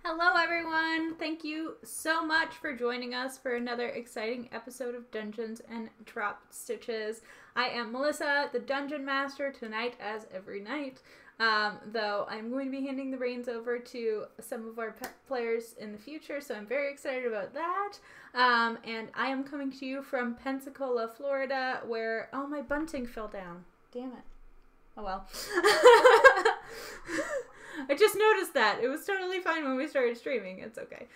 Hello everyone! Thank you so much for joining us for another exciting episode of Dungeons and Drop Stitches. I am Melissa, the Dungeon Master, tonight as every night. Though I'm going to be handing the reins over to some of our players in the future, so I'm very excited about that. And I am coming to you from Pensacola, Florida, where... Oh, my bunting fell down. Damn it. Oh well. I just noticed that. It was totally fine when we started streaming. It's okay.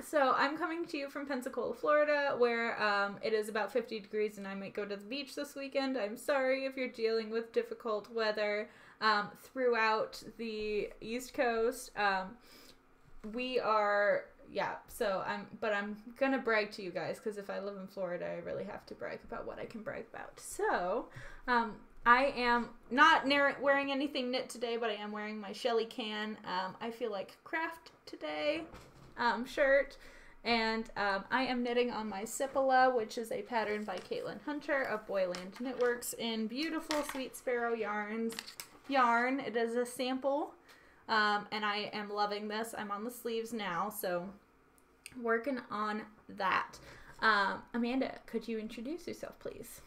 So I'm coming to you from Pensacola, Florida, where it is about 50 degrees and I might go to the beach this weekend. I'm sorry if you're dealing with difficult weather throughout the East Coast. We are... Yeah, so I'm gonna brag to you guys, because if I live in Florida, I really have to brag about what I can brag about. So, I am not wearing anything knit today, but I am wearing my Shelly Can, I feel like craft today, shirt, and I am knitting on my Sipala, which is a pattern by Caitlin Hunter of Boyland Knitworks in beautiful Sweet Sparrow yarn. It is a sample, and I am loving this. I'm on the sleeves now, so working on that. Amanda, could you introduce yourself, please?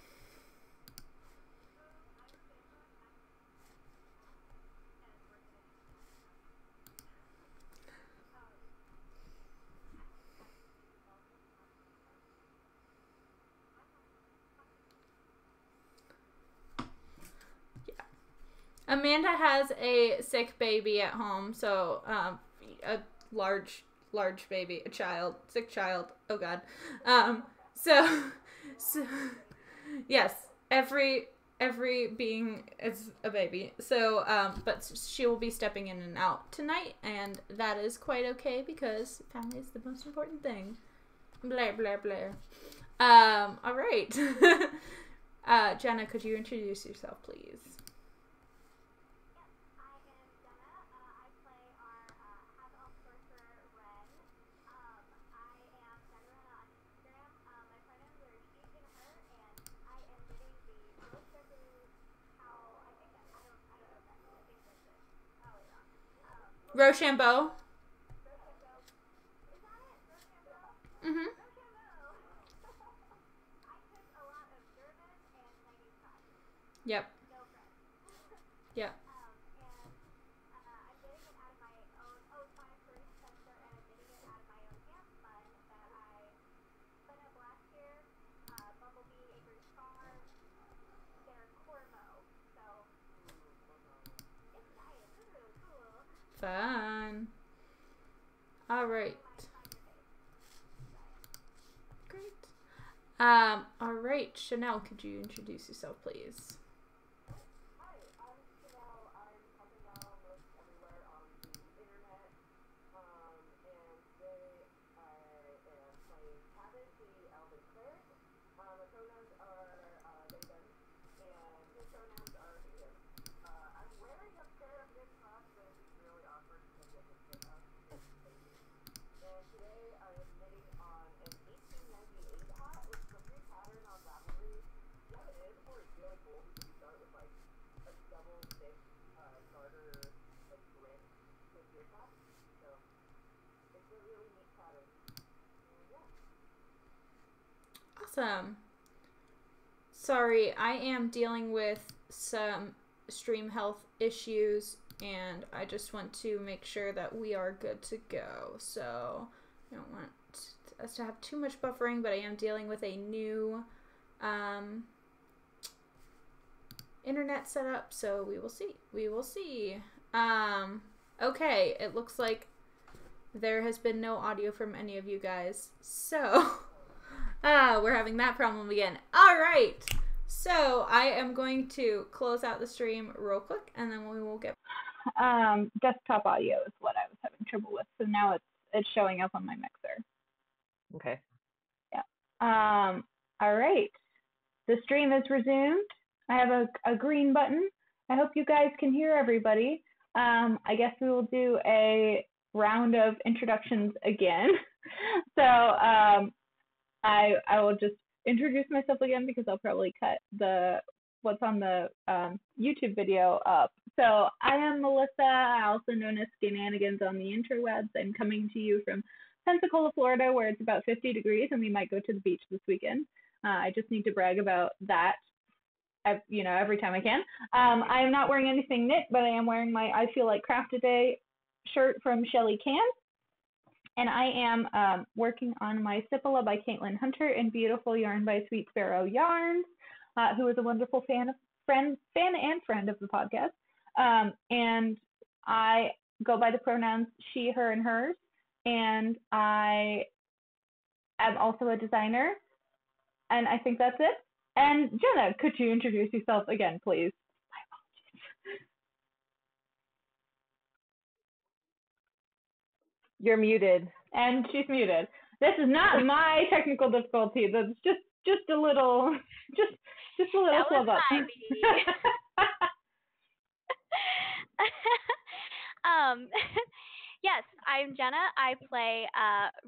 Amanda has a sick baby at home, so a large baby, sick child. Oh God. So yes, every being is a baby. So but she will be stepping in and out tonight, and that is quite okay because family is the most important thing. Blah blah blah. All right. Jenna, could you introduce yourself, please? Rochambeau. Mm-hmm. Yep. Yep. Fun. All right. Great. All right, Chanel, could you introduce yourself, please? Awesome. Sorry, I am dealing with some stream health issues, and I just want to make sure that we are good to go. So I don't want us to have too much buffering, but I am dealing with a new internet setup, so we will see. We will see. Okay, it looks like there has been no audio from any of you guys, so we're having that problem again. All right, so I am going to close out the stream real quick, and then we will get desktop audio is what I was having trouble with, so now it's showing up on my mixer. Okay. Yeah. All right, the stream is resumed. I have a green button. I hope you guys can hear everybody. I guess we will do a round of introductions again. So I will just introduce myself again because I'll probably cut what's on the YouTube video up So I am Melissa, also known as Skinanigans on the interwebs. I'm coming to you from Pensacola, Florida, where it's about 50 degrees, and we might go to the beach this weekend. I just need to brag about that, every time I can. I am not wearing anything knit, but I am wearing my I Feel Like Craft Today shirt from Shelly Can. And I am working on my Cipolla by Caitlin Hunter and Beautiful Yarn by Sweet Sparrow Yarns, who is a wonderful fan and friend of the podcast. And I go by the pronouns she, her, and hers. And I am also a designer. And I think that's it. And Jenna, could you introduce yourself again, please? You're muted. And she's muted. This is not my technical difficulty. That's just a little slip up. Yes, I'm Jenna. I play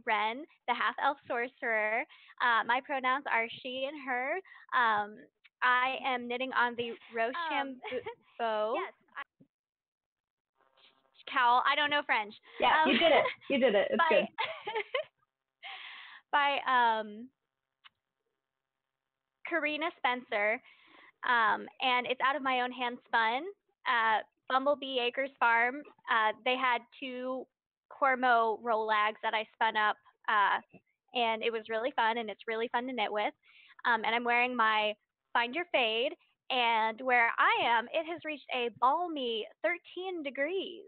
Ren, the half-elf sorcerer. My pronouns are she and her. I am knitting on the Rochambeau cowl. I don't know French. Yeah, you did it. You did it. It's good. By Karina Spencer, and it's out of my own hand spun. Bumblebee Acres Farm. They had 2 Cormo Rolags that I spun up, and it was really fun, and it's really fun to knit with. And I'm wearing my Find Your Fade, and where I am, it has reached a balmy 13 degrees.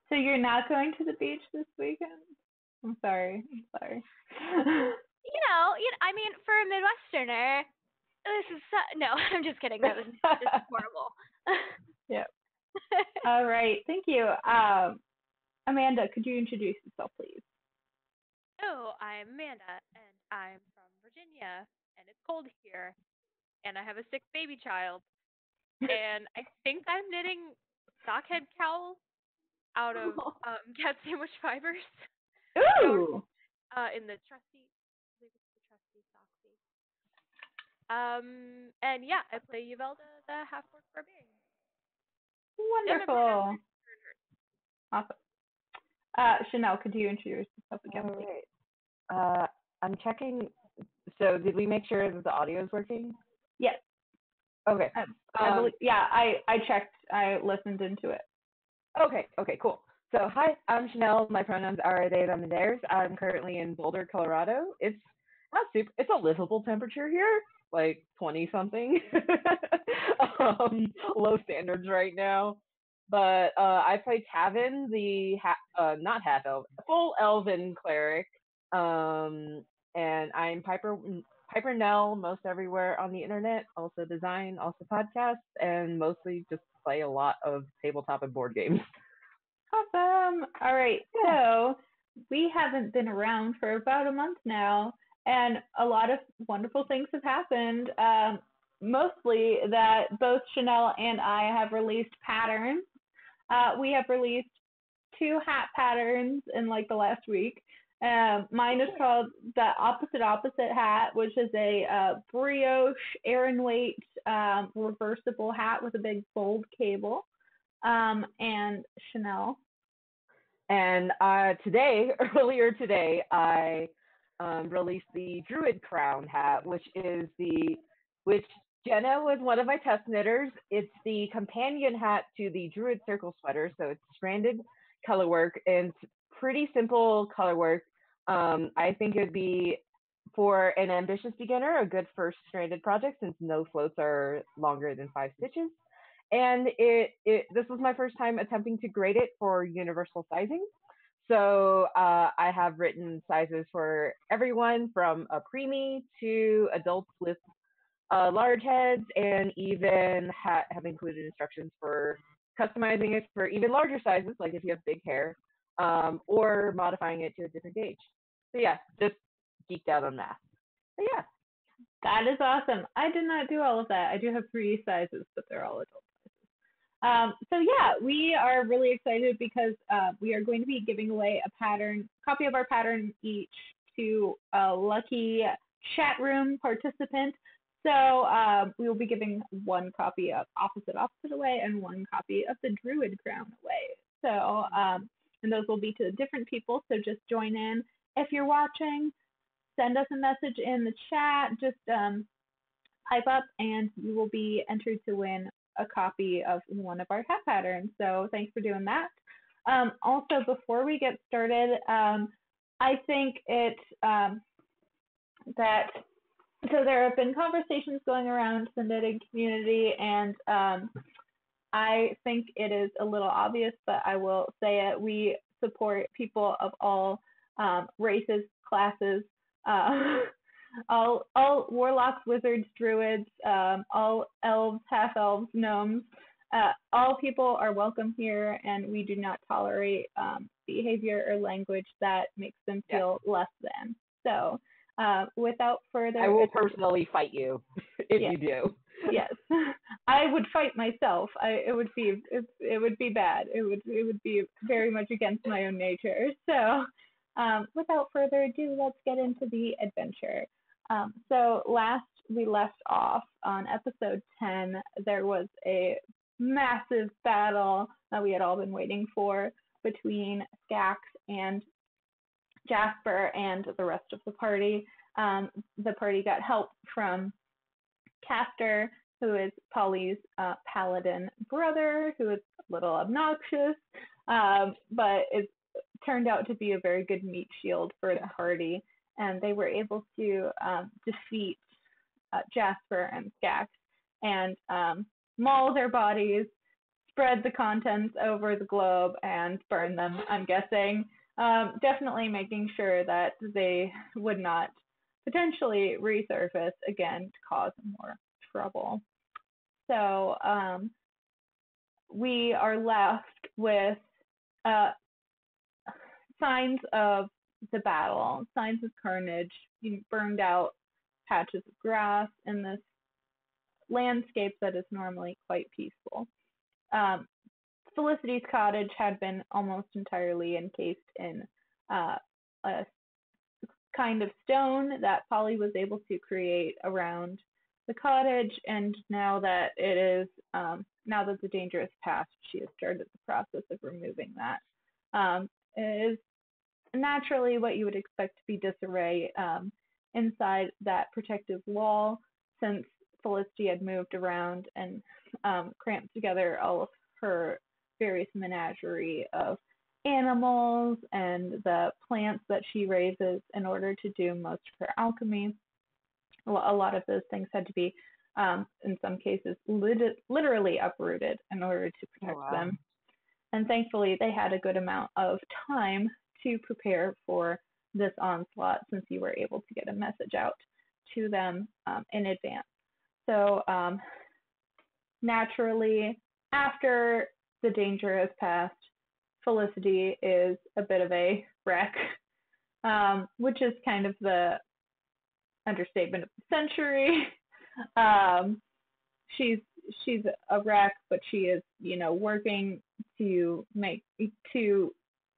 So you're not going to the beach this weekend? I'm sorry. I mean, for a Midwesterner, this is no. I'm just kidding. This is horrible. Yep. All right. Thank you. Amanda, could you introduce yourself, please? Hello, I'm Amanda, and I'm from Virginia, and it's cold here, and I have a sick baby child, and I think I'm knitting sockhead cowl out of cat sandwich fibers. Ooh! In the trusty, I believe it's the trusty Soxy. And yeah, I play Uvelda, the half-orc barbarian. Wonderful. Awesome. Chanel, could you introduce yourself again, please? All right. I'm checking. So did we make sure that the audio is working? Yes. Okay. I believe, yeah, I checked. I listened into it. Okay, cool. So hi, I'm Chanel. My pronouns are they, them, and theirs. I'm currently in Boulder, Colorado. It's not super. It's a livable temperature here, like 20 something. Low standards right now. But I play Tavin, the not half elf, full elven cleric. And I'm Piper Nell most everywhere on the internet. Also design, also podcast, and mostly just play a lot of tabletop and board games. Awesome. All right. So we haven't been around for about a month now, and a lot of wonderful things have happened. Mostly that both Chanel and I have released patterns. We have released 2 hat patterns in like the last week. Mine is called the Opposite hat, which is a brioche Aran weight reversible hat with a big bold cable. And Chanel. And earlier today, I released the Druid Crown hat, which Jenna was one of my test knitters. It's the companion hat to the Druid Circle sweater, so it's stranded color work and pretty simple color work. I think it would be, for an ambitious beginner, a good first stranded project since no floats are longer than 5 stitches. And this was my first time attempting to grade it for universal sizing. So I have written sizes for everyone from a preemie to adults with large heads, and even have included instructions for customizing it for even larger sizes, like if you have big hair, or modifying it to a different gauge. So yeah, just geeked out on that. But yeah. That is awesome. I did not do all of that. I do have 3 sizes, but they're all adult sizes. So yeah, we are really excited because we are going to be giving away a copy of our pattern each to a lucky chat room participant So we will be giving one copy of Opposite Away and one copy of the Druid Crown away. So, and those will be to different people, so just join in. If you're watching, send us a message in the chat, just type up, and you will be entered to win a copy of one of our hat patterns. So thanks for doing that. Also, before we get started, I think that so there have been conversations going around the knitting community, and I think it is a little obvious, but I will say it. We support people of all races, classes, all warlocks, wizards, druids, all elves, half elves, gnomes. All people are welcome here, and we do not tolerate behavior or language that makes them feel less than. So, without further, I will personally fight you if you do. Yes, I would fight myself. It would be bad. It would be very much against my own nature. So, without further ado, let's get into the adventure. So last we left off on episode 10, there was a massive battle that we had all been waiting for between Skax and Jasper and the rest of the party. The party got help from Castor, who is Polly's paladin brother, who is a little obnoxious, but it turned out to be a very good meat shield for the party, and they were able to defeat Jasper and Skax and maul their bodies, spread the contents over the globe, and burn them, I'm guessing. Definitely making sure that they would not potentially resurface again to cause more trouble. So we are left with signs of the battle, signs of carnage, burned out patches of grass in this landscape that is normally quite peaceful. Felicity's cottage had been almost entirely encased in a kind of stone that Polly was able to create around the cottage, and now that the danger has passed, she has started the process of removing that. It is naturally what you would expect to be disarray inside that protective wall, since Felicity had moved around and cramped together all of her various menagerie of animals and the plants that she raises in order to do most of her alchemy. A lot of those things had to be, in some cases, literally uprooted in order to protect them. And thankfully, they had a good amount of time to prepare for this onslaught, since you were able to get a message out to them in advance. So naturally, after the danger has passed, Felicity is a bit of a wreck, which is kind of the understatement of the century. She's a wreck, but she is, working to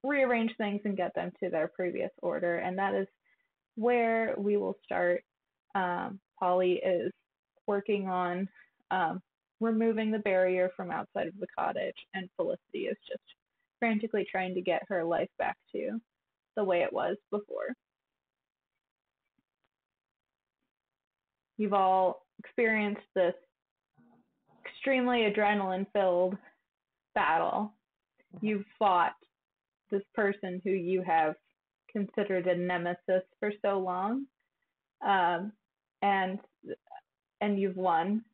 rearrange things and get them to their previous order, and that is where we will start. Polly is working on removing the barrier from outside of the cottage, and Felicity is just frantically trying to get her life back to the way it was before. You've all experienced this extremely adrenaline-filled battle. You've fought this person who you have considered a nemesis for so long, and you've won,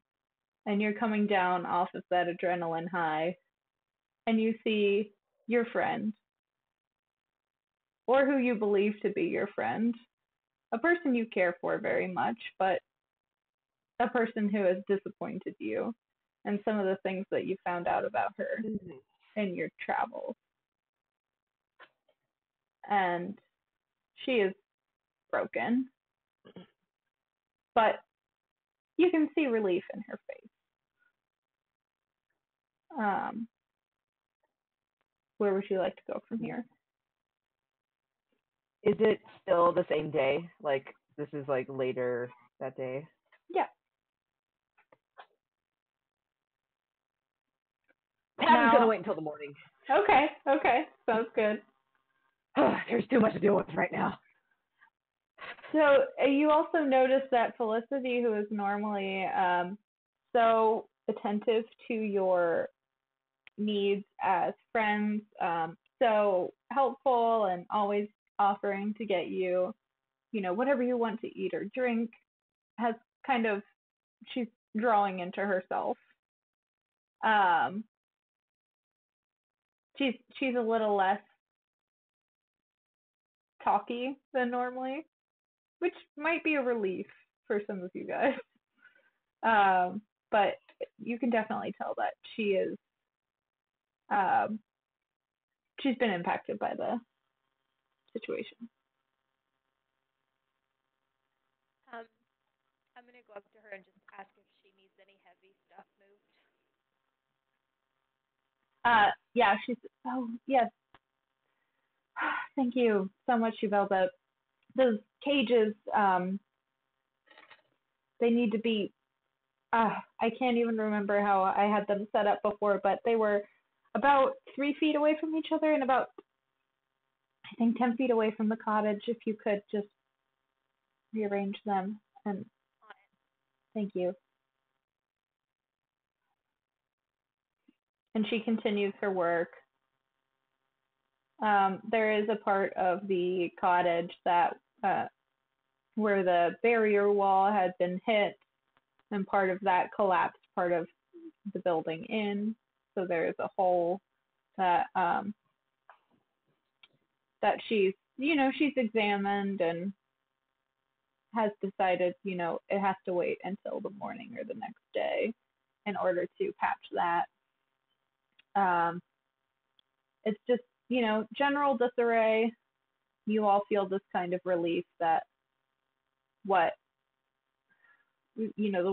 and you're coming down off of that adrenaline high, and you see your friend, or who you believe to be your friend, a person you care for very much, but a person who has disappointed you, and some of the things that you found out about her in your travels. And she is broken, but you can see relief in her face. Where would you like to go from here? Is it still the same day? Like, this is like later that day? Yeah. Cabin's Now- gonna wait until the morning. Okay, sounds good. There's too much to deal with right now. So you also notice that Felicity, who is normally so attentive to your needs as friends, so helpful and always offering to get you, whatever you want to eat or drink, has kind of, she's drawing into herself. She's a little less talky than normally, which might be a relief for some of you guys. But you can definitely tell that she is, she's been impacted by the situation. I'm gonna go up to her and just ask if she needs any heavy stuff moved. Yeah, oh, yes. Thank you so much, Uvelda. Those cages, they need to be, I can't even remember how I had them set up before, but they were about 3 feet away from each other and about, I think, 10 feet away from the cottage. If you could just rearrange them, and thank you. And she continues her work. There is a part of the cottage that where the barrier wall had been hit, and part of that collapsed part of the building in. So there is a hole that that she's examined and has decided, it has to wait until the morning or the next day in order to patch that. It's just, general disarray. You all feel this kind of relief that the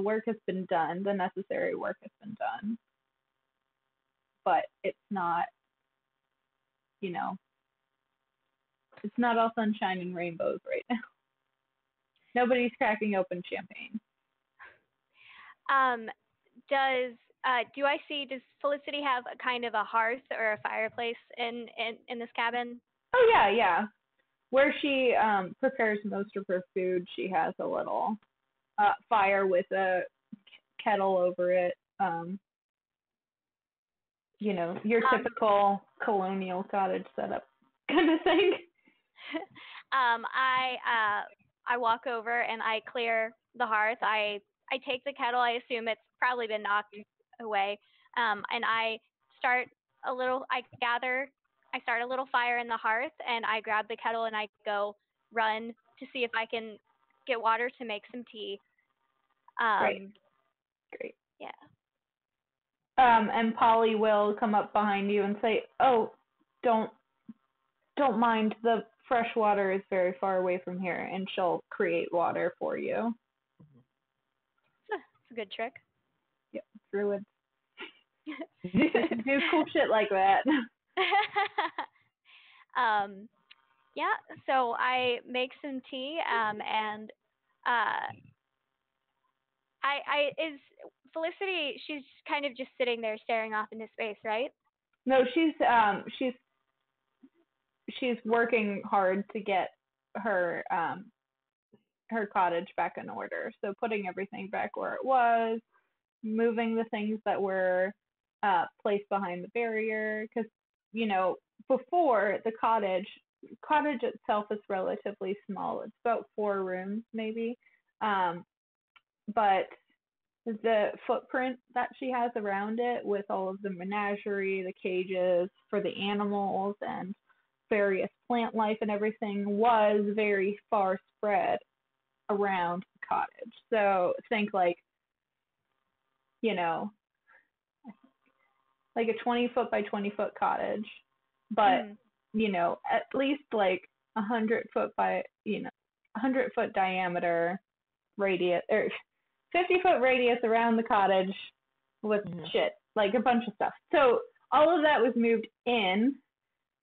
work has been done, the necessary work has been done, but it's not, it's not all sunshine and rainbows right now. Nobody's cracking open champagne. Does Felicity have a kind of a hearth or a fireplace in this cabin? Oh yeah. Where she prepares most of her food, she has a little fire with a kettle over it. Your typical colonial cottage setup kind of thing. I walk over and I clear the hearth. I take the kettle. I assume it's probably been knocked away. And I start a little fire in the hearth, and I grab the kettle and I go run to see if I can get water to make some tea. Great. Yeah. And Polly will come up behind you and say, "Oh, don't mind. The fresh water is very far away from here," and she'll create water for you. It's a good trick. Yep, druids. Do cool shit like that. Yeah, so I make some tea, and is Felicity, she's kind of just sitting there staring off into space, right? No, she's working hard to get her cottage back in order. So putting everything back where it was, moving the things that were placed behind the barrier, because before the cottage itself is relatively small. It's about 4 rooms maybe, but the footprint that she has around it, with all of the menagerie, the cages for the animals, and various plant life and everything, was very far spread around the cottage. So think like a 20-foot by 20-foot cottage, but at least like 100-foot by 100-foot diameter radius, or 50-foot radius around the cottage with shit, like a bunch of stuff. So all of that was moved in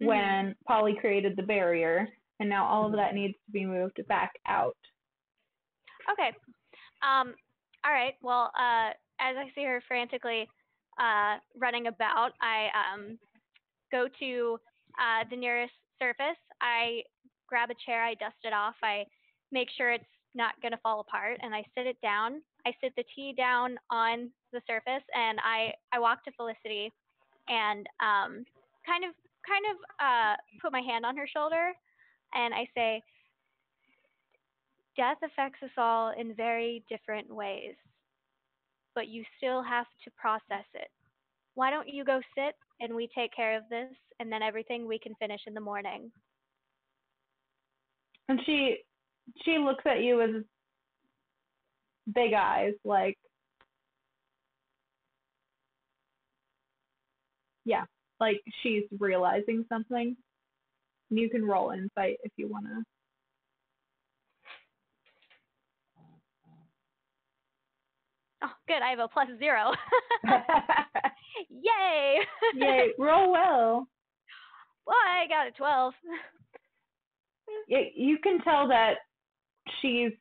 when Polly created the barrier, and now all of that needs to be moved back out. Okay. All right. Well, as I see her frantically running about, I go to the nearest surface. I grab a chair, I dust it off, I make sure it's not going to fall apart, and I sit it down. I sit the tea down on the surface, and I walk to Felicity and kind of put my hand on her shoulder, and I say, death affects us all in very different ways, but you still have to process it. Why don't you go sit and we take care of this, and then everything we can finish in the morning? And she looks at you with big eyes, like, yeah, like she's realizing something. You can roll insight if you want to. Oh, good. I have a +0. Yay! Yay! Roll well. Well, I got a 12. You can tell that she's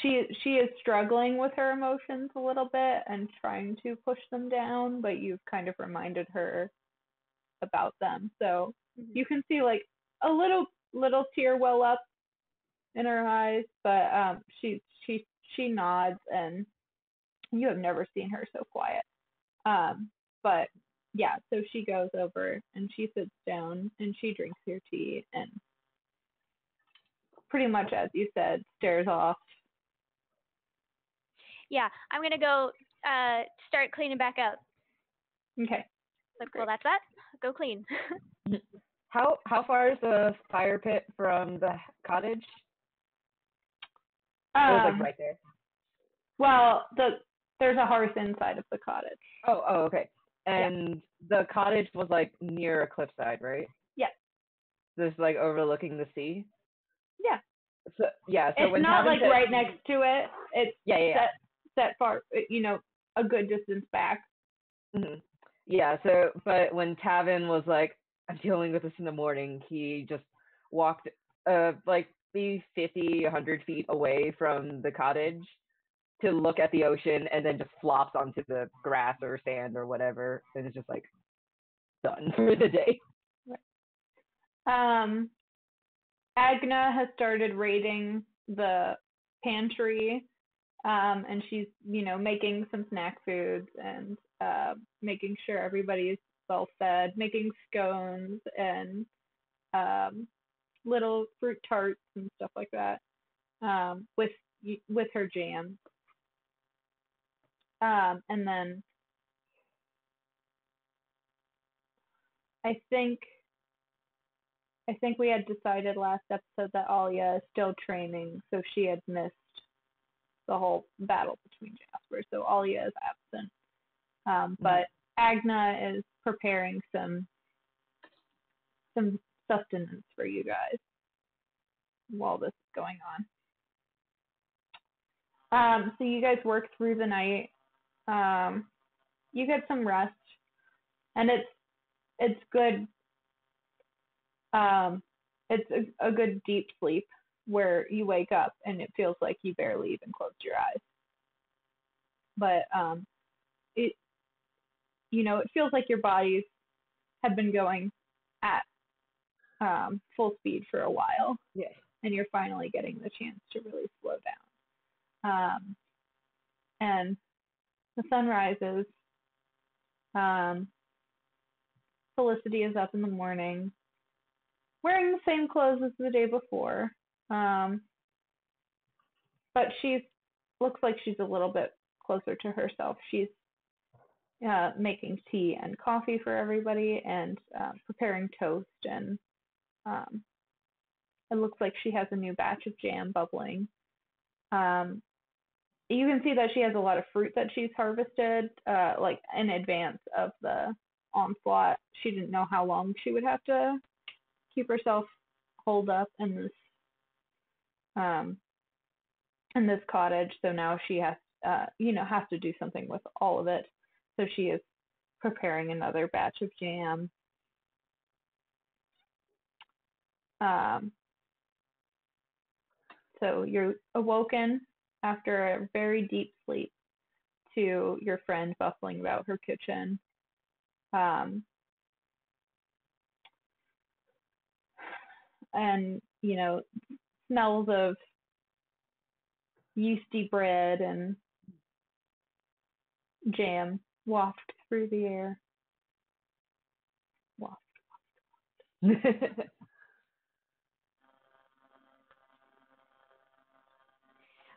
she is struggling with her emotions a little bit and trying to push them down, but you've kind of reminded her about them. So you can see like a little tear well up in her eyes, but she nods, and you have never seen her so quiet. But yeah, so she goes over and she sits down and she drinks your tea and pretty much, as you said, stares off. Yeah, I'm gonna go start cleaning back up. Okay. So, well, that's that. Go clean. How far is the fire pit from the cottage? It was like right there. Well, there's a hearth inside of the cottage. Oh, okay. And the cottage was like near a cliffside, right? Yeah. Just like overlooking the sea. Yeah. So yeah. So it's when not Tavin like said, right next to it. It's set far, a good distance back. Mm-hmm. Yeah. So, but when Tavin was like, "I'm dealing with this in the morning," he just walked like maybe 50, 100 feet away from the cottage to look at the ocean, and then just flops onto the grass or sand or whatever, and it's just like done for the day. Agna has started raiding the pantry, and she's making some snack foods and making sure everybody's well fed, making scones and little fruit tarts and stuff like that, with her jam. And then I think we had decided last episode that Alia is still training, so she had missed the whole battle between Jasper. So Alia is absent. But Agna is preparing some sustenance for you guys while this is going on. So you guys work through the night. You get some rest, and it's good. It's a good deep sleep where you wake up and it feels like you barely even closed your eyes. But it feels like your bodies have been going at full speed for a while. Yes. And you're finally getting the chance to really slow down. And the sun rises. Felicity is up in the morning, wearing the same clothes as the day before. But looks like she's a little bit closer to herself. She's making tea and coffee for everybody and preparing toast, and it looks like she has a new batch of jam bubbling. You can see that she has a lot of fruit that she's harvested, like in advance of the onslaught. She didn't know how long she would have to keep herself holed up in this cottage. So now she has to do something with all of it. So she is preparing another batch of jam. So you're awoken after a very deep sleep to your friend bustling about her kitchen. And, smells of yeasty bread and jam waft through the air. Waft.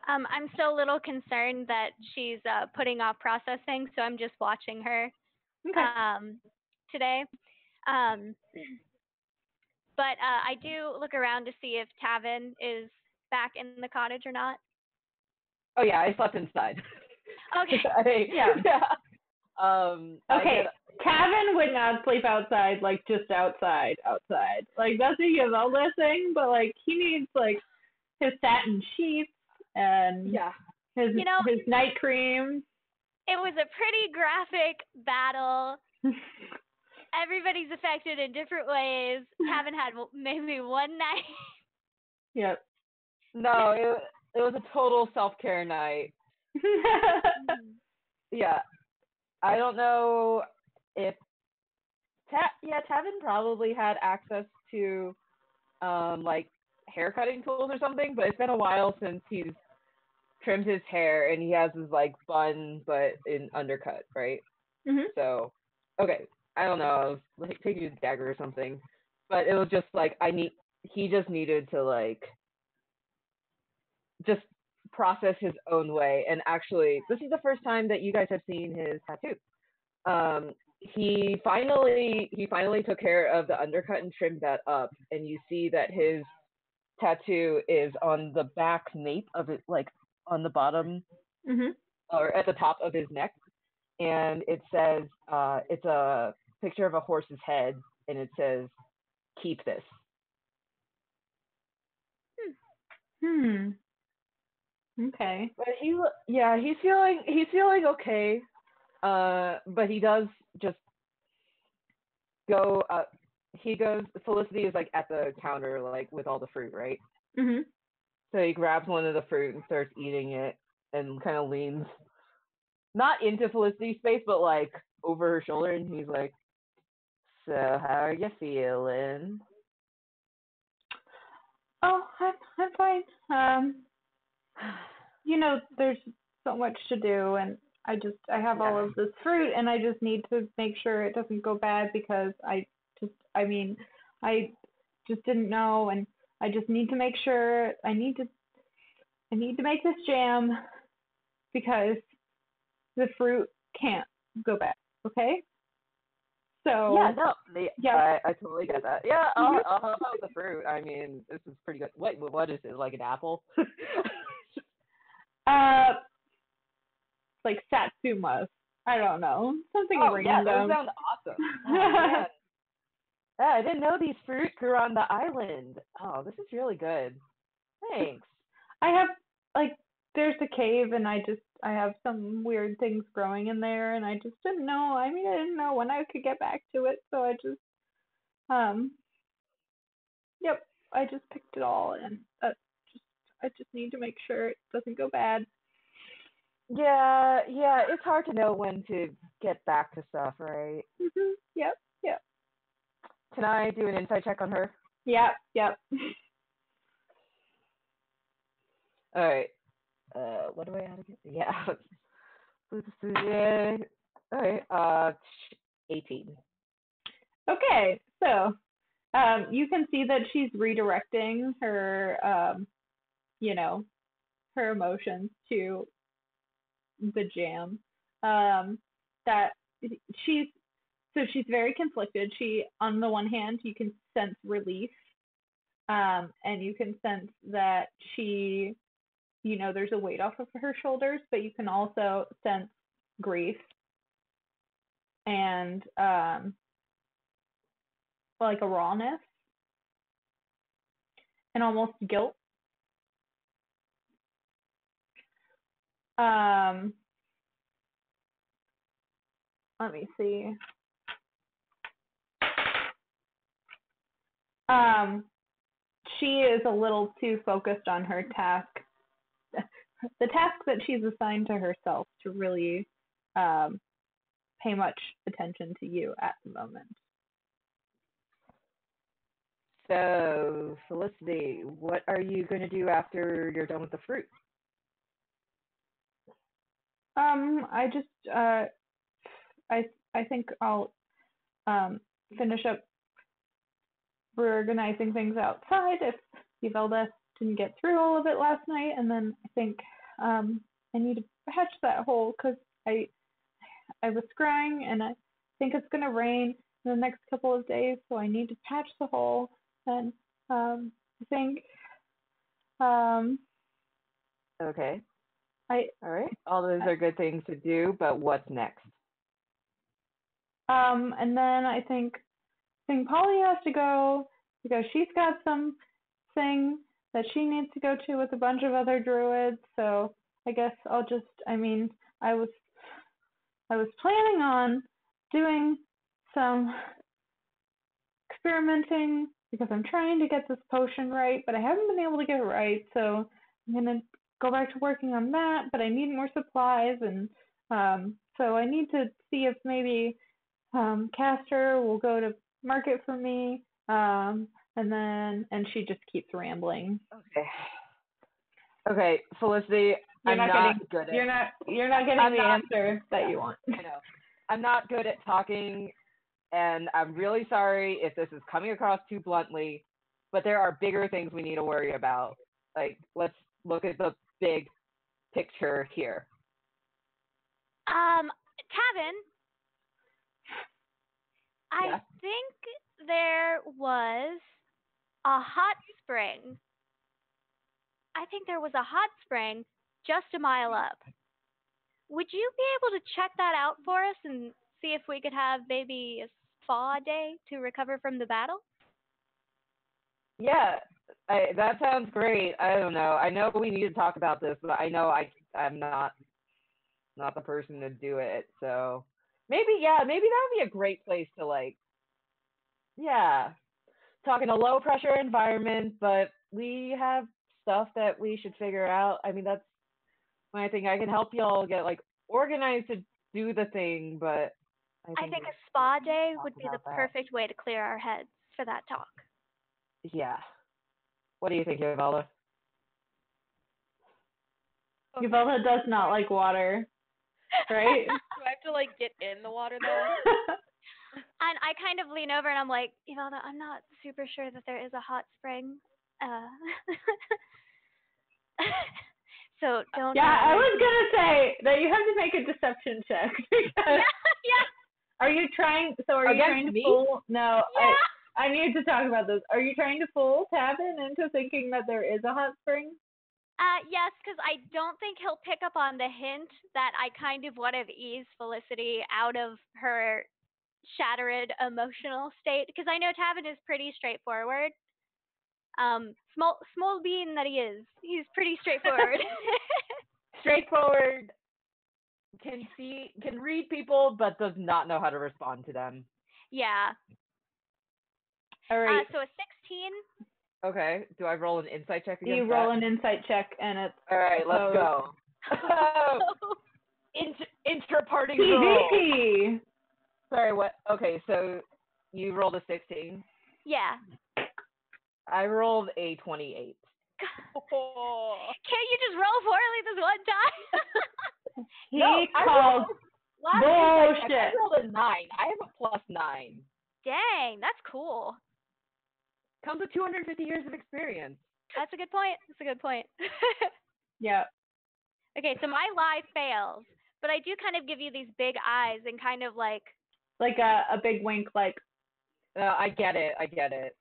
I'm still a little concerned that she's putting off processing, so I'm just watching her today. But I do look around to see if Tavin is back in the cottage or not. Oh yeah, I slept inside. Okay. Yeah. Okay, Tavin would not sleep outside, like just outside. Like that's a Yvelda thing, but like he needs like his satin sheets and his night cream. It was a pretty graphic battle. Everybody's affected in different ways. Haven't had maybe one night. Yep. No, it was a total self-care night. Yeah. I don't know if Tavin probably had access to like hair cutting tools or something, but it's been a while since he's trimmed his hair and he has his like bun but in undercut, right? So okay. I don't know, I was like taking a dagger or something. But it was just like he just needed to like just process his own way. And actually, this is the first time that you guys have seen his tattoo. He finally took care of the undercut and trimmed that up, and you see that his tattoo is on the back nape of it, like on the bottom or at the top of his neck, and it says it's a picture of a horse's head, and it says "Keep this." Okay. But he's feeling okay. But he does just go. Felicity is like at the counter, like with all the fruit, right? So he grabs one of the fruit and starts eating it, and kind of leans, not into Felicity's face, but like over her shoulder, and he's like, "So how are you feeling?" Oh, I'm fine. There's so much to do, and I have all of this fruit, and I just need to make sure it doesn't go bad because I just didn't know, and I just need to make sure I need to make this jam because the fruit can't go bad. Okay. So I totally get that. Yeah, I'll help out with the fruit. I mean, this is pretty good. Wait, what is it? Like an apple? Like satsumas. I don't know. Something random. Yeah, those sound awesome. Oh, man. Yeah, I didn't know these fruit grew on the island. Oh, this is really good. Thanks. I have there's a cave, and I have some weird things growing in there, and I just didn't know. I didn't know when I could get back to it, so I just I just picked it all, and I just need to make sure it doesn't go bad. Yeah, it's hard to know when to get back to stuff, right? Yep. Can I do an insight check on her? Yep. All right. What do I add again? Yeah. All right. 18. Okay, so you can see that she's redirecting her her emotions to the jam. That she's very conflicted. She, on the one hand, you can sense relief, and you can sense that she, there's a weight off of her shoulders, but you can also sense grief and like a rawness and almost guilt. Let me see. She is a little too focused on her task, the task that she's assigned to herself, to really pay much attention to you at the moment. So, Felicity, what are you going to do after you're done with the fruit? I just I think I'll finish up reorganizing things outside if Yvelda didn't get through all of it last night, and then I think I need to patch that hole because I was scrying and I think it's gonna rain in the next couple of days, so I need to patch the hole. And I think Okay. All right. All those are good things to do, but what's next? And then I think Polly has to go because she's got some thing that she needs to go to with a bunch of other druids. So I guess I'll just, I mean, I was planning on doing some experimenting because I'm trying to get this potion right, but I haven't been able to get it right. So I'm gonna go back to working on that, but I need more supplies, and so I need to see if maybe Castor will go to market for me, and she just keeps rambling. Okay, Felicity, you're not getting the answer that you want. I know. I'm not good at talking, and I'm really sorry if this is coming across too bluntly, but there are bigger things we need to worry about. Like, let's look at the big picture here. Tavin, I think there was a hot spring. I think there was a hot spring just a mile up. Would you be able to check that out for us and see if we could have maybe a spa day to recover from the battle? Yeah, that sounds great. I don't know. I know we need to talk about this, but I know I'm not the person to do it. So maybe that would be a great place to talk in a low pressure environment, but we have stuff that we should figure out. I mean, that's when I think I can help y'all get organized to do the thing, but I think a spa day would be the perfect way to clear our heads for that talk. Yeah. What do you think, Yvelda? Yvelda does not like water, right? Do I have to get in the water though? And I kind of lean over and I'm like, Yvelda, I'm not super sure that there is a hot spring. So don't. Yeah, I was gonna say that you have to make a deception check. Yeah. Are you trying? So are you trying to fool? No. Yeah. I need to talk about this. Are you trying to fool Tavin into thinking that there is a hot spring? Yes, because I don't think he'll pick up on the hint that I kind of want to ease Felicity out of her shattered emotional state. Because I know Tavin is pretty straightforward. Small bean that he is, he's pretty straightforward. Straightforward. Can read people, but does not know how to respond to them. Yeah. All right. So a 16. Okay. Do I roll an insight check against You roll an insight check, and it's... All right, let's go. Inter-party roll. Sorry, what? Okay, so you rolled a 16? Yeah. I rolled a 28. Can't you just roll poorly this one time? He calls bullshit. I rolled a 9. I have a +9. Dang, that's cool. Comes with 250 years of experience. That's a good point. Yeah. Okay, so my lie fails, but I do kind of give you these big eyes and kind of like a big wink, like. I get it.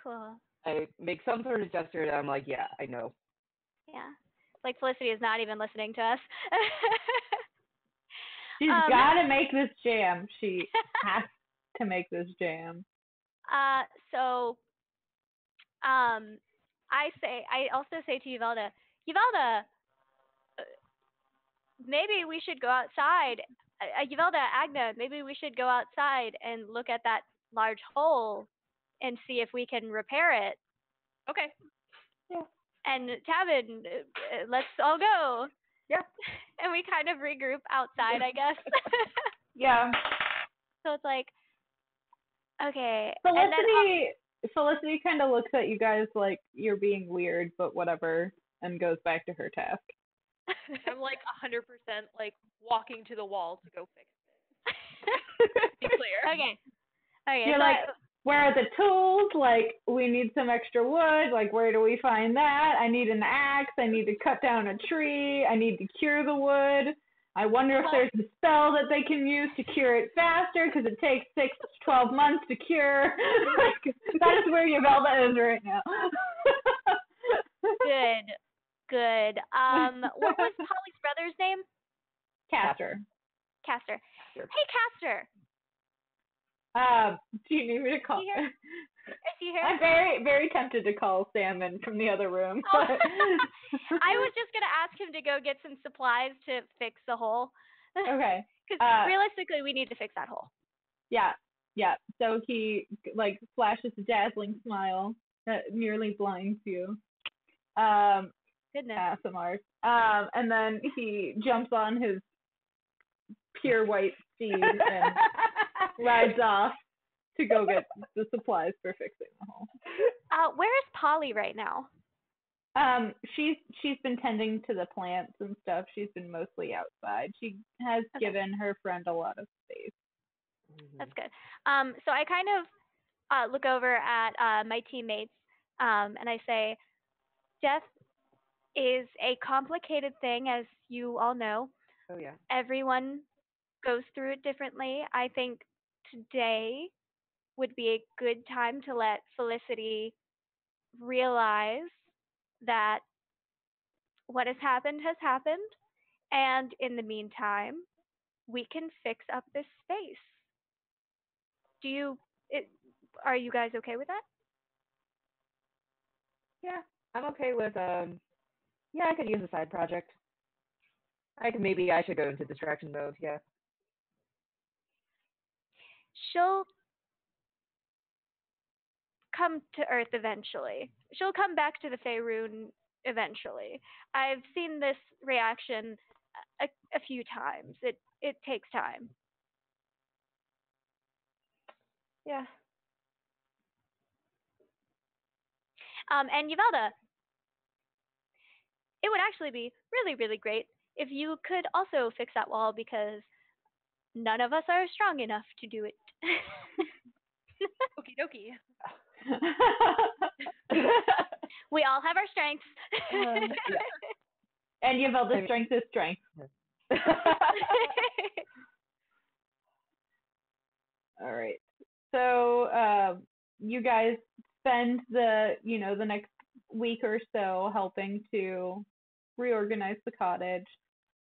Cool. I make some sort of gesture and I'm like, yeah, I know. Yeah. Like Felicity is not even listening to us. She's gotta make this jam. She has to make this jam. So I also say to Yvelda, maybe we should go outside. Yvelda, Agna, maybe we should go outside and look at that large hole and see if we can repair it. Okay. Yeah. And Tavin, let's all go. Yeah. And we kind of regroup outside, I guess. Yeah. So it's like, okay. And then Felicity kind of looks at you guys like you're being weird, but whatever, and goes back to her task. I'm like 100% like walking to the wall to go fix it. Be clear. Okay. Okay. You're So like, where are the tools? Like, we need some extra wood. Like, where do we find that? I need an axe. I need to cut down a tree. I need to cure the wood. I wonder if there's a spell that they can use to cure it faster, because it takes 6 to 12 months to cure. That is where Yvelda is right now. Good. What was Polly's brother's name? Castor. Castor. Sure. Hey, Castor. Do you need me to call? Is he here? I'm very, very tempted to call Salmon from the other room. Oh. But... I was just gonna ask him to go get some supplies to fix the hole. Okay. Because realistically, we need to fix that hole. Yeah. So he like flashes a dazzling smile that nearly blinds you. Goodness. ASMR. And then he jumps on his pure white steed and rides off to go get the supplies for fixing the hole. Where is Polly right now? She's been tending to the plants and stuff. She's been mostly outside. She has given her friend a lot of space. That's good. So I kind of look over at my teammates and I say, death is a complicated thing, as you all know. Oh yeah. Everyone goes through it differently. I think today would be a good time to let Felicity realize that what has happened, and in the meantime, we can fix up this space. Are you guys okay with that? Yeah. I'm okay with yeah, I could use a side project. Maybe I should go into distraction mode, yeah. She'll come to Earth eventually. She'll come back to the Faerun eventually. I've seen this reaction a few times. It takes time. Yeah. And Yvelda, it would actually be really, really great if you could also fix that wall, because none of us are strong enough to do it. Okie dokie. We all have our strengths. Yeah. And Yvelda's strength is strength. All right. So you guys spend the next week or so helping to reorganize the cottage.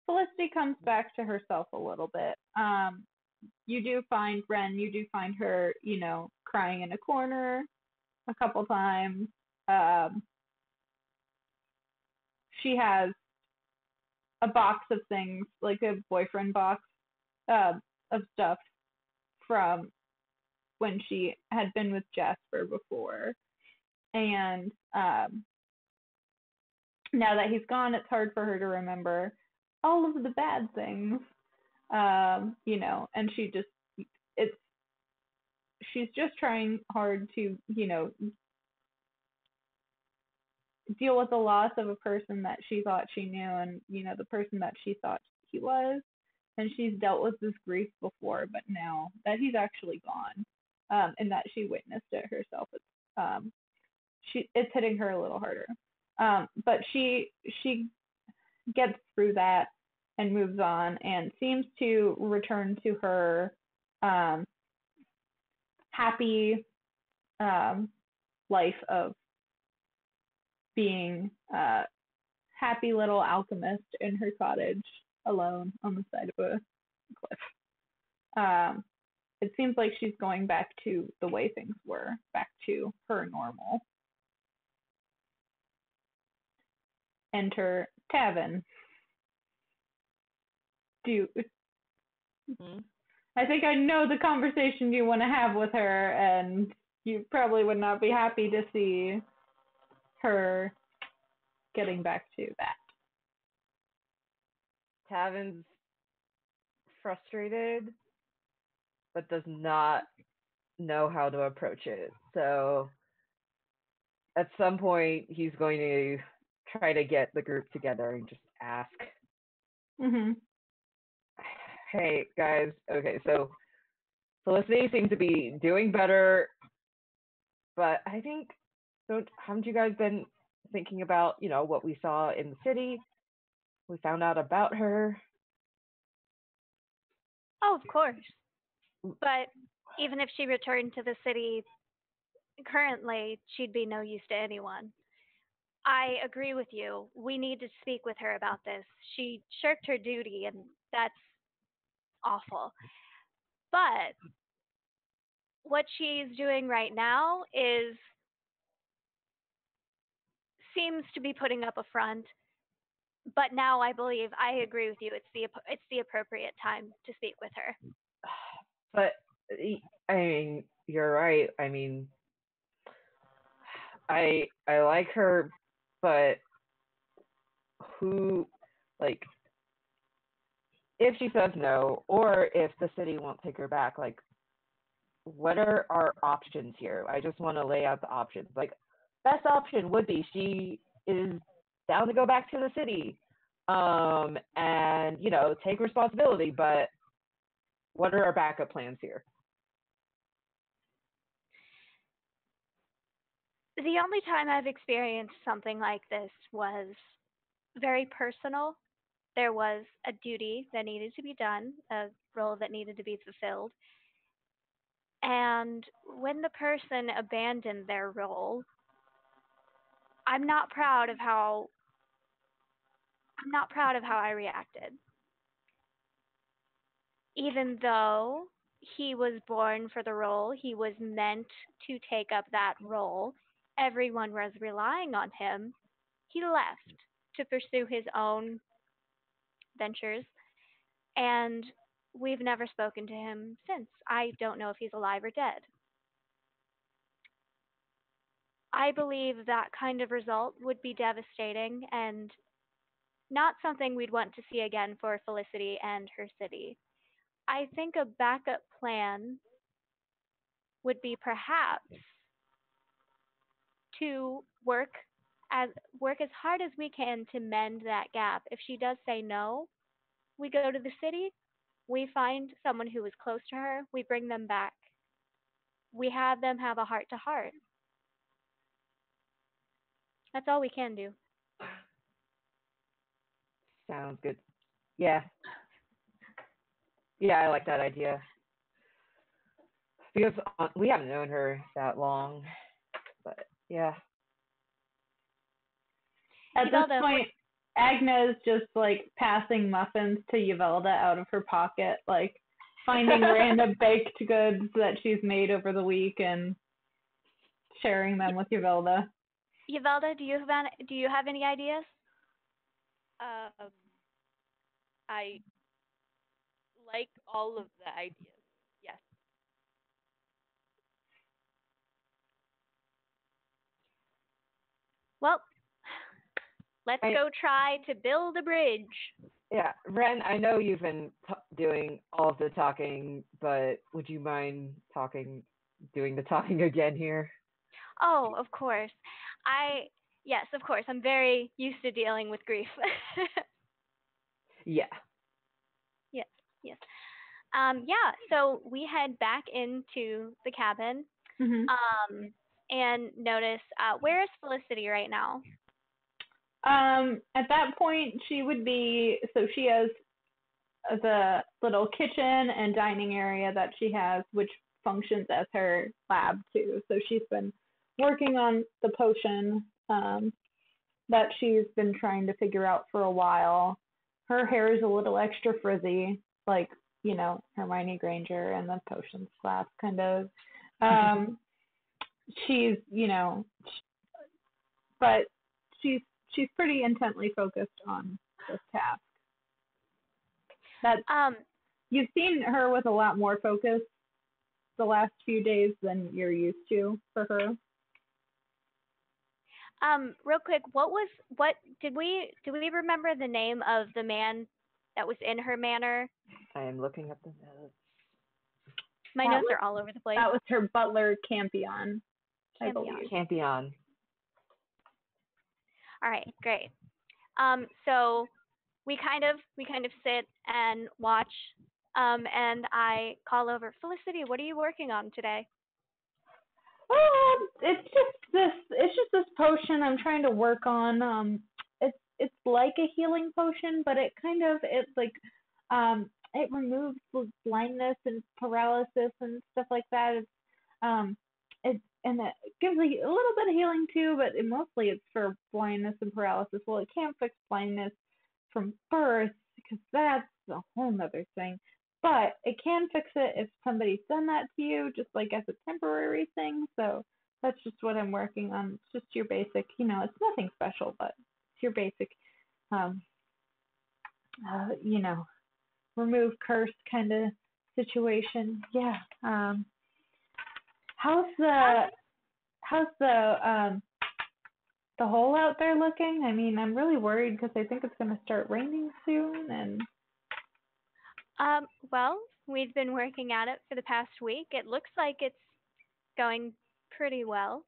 Felicity comes back to herself a little bit. You do find her, crying in a corner a couple times. She has a box of things, like a boyfriend box of stuff from when she had been with Jasper before. And now that he's gone, it's hard for her to remember all of the bad things, and she's just trying hard to, deal with the loss of a person that she thought she knew, and, the person that she thought he was. And she's dealt with this grief before, but now that he's actually gone, and that she witnessed it herself, it's hitting her a little harder. But she gets through that and moves on and seems to return to her happy life of being a happy little alchemist in her cottage alone on the side of a cliff. It seems like she's going back to the way things were, back to her normal. Enter Tavin. I think I know the conversation you want to have with her, and you probably would not be happy to see her getting back to that. Tavin's frustrated, but does not know how to approach it. So at some point, he's going to try to get the group together and just ask, hey, guys, okay, so Felicity seems to be doing better, but I think, haven't you guys been thinking about, what we saw in the city? We found out about her. Oh, of course. But even if she returned to the city currently, she'd be no use to anyone. I agree with you. We need to speak with her about this. She shirked her duty, and that's awful. But what she's doing right now seems to be putting up a front. But now I believe I agree with you. It's the appropriate time to speak with her. But I mean, you're right. I mean, I like her, but who, like, if she says no, or if the city won't take her back, like, what are our options here? I just want to lay out the options. Like, best option would be she is down to go back to the city, and take responsibility. But what are our backup plans here? The only time I've experienced something like this was very personal. There was a duty that needed to be done, a role that needed to be fulfilled. And when the person abandoned their role, I'm not proud of how I reacted. Even though he was born for the role, he was meant to take up that role, everyone was relying on him. He left to pursue his own ventures, and we've never spoken to him since. I don't know if he's alive or dead. I believe that kind of result would be devastating and not something we'd want to see again for Felicity and her city. I think a backup plan would be perhaps to as work as hard as we can to mend that gap. If she does say no, we go to the city, we find someone who is close to her, we bring them back. We have them have a heart to heart. That's all we can do. Sounds good. Yeah. Yeah, I like that idea. Because we haven't known her that long. But yeah. At this point, Agna's just like passing muffins to Yvelda out of her pocket, like finding random baked goods that she's made over the week and sharing them with Yvelda. Yvelda, do you have any ideas? I like all of the ideas. Yes. Well, let's go try to build a bridge. Yeah, Ren, I know you've been doing all of the talking, but would you mind doing the talking again here? Oh, of course. Yes, of course. I'm very used to dealing with grief. Yeah. Yes, yes. Yeah, so we head back into the cabin, and notice, where is Felicity right now? At that point, she would be, so she has the little kitchen and dining area that she has, which functions as her lab too. So she's been working on the potion that she's been trying to figure out for a while. Her hair is a little extra frizzy, like, Hermione Granger and the potions class kind of. She's, but she's pretty intently focused on this task. You've seen her with a lot more focus the last few days than you're used to for her. Real quick, what did we remember the name of the man that was in her manner? I am looking up the notes. My That notes was- are all over the place. That was her butler, Campion, I Campion. believe. Campion. All right, great. So we kind of sit and watch, and I call over Felicity. What are you working on today? It's just this potion I'm trying to work on. It's like a healing potion, but it removes blindness and paralysis and stuff like that. And it gives a little bit of healing too, but mostly it's for blindness and paralysis. Well, it can't fix blindness from birth because that's a whole nother thing. But it can fix it if somebody's done that to you, just like as a temporary thing. So that's just what I'm working on. It's just your basic, it's nothing special, but it's your basic, um, remove curse kind of situation. Yeah. How's the hole out there looking? I mean, I'm really worried because I think it's going to start raining soon, and Well, we've been working at it for the past week. It looks like it's going pretty well.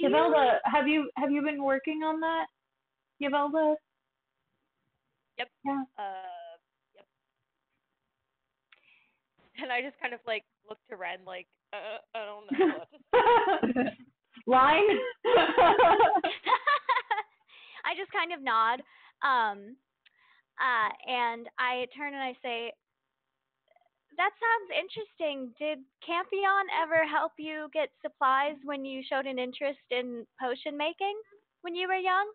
Yavelda, have you been working on that? Yavelda? Yep. Yeah. Yep. And I just kind of like look to Ren like, I don't know what to say. Line? I just kind of nod, and I turn and I say, "That sounds interesting. Did Campion ever help you get supplies when you showed an interest in potion making when you were young?"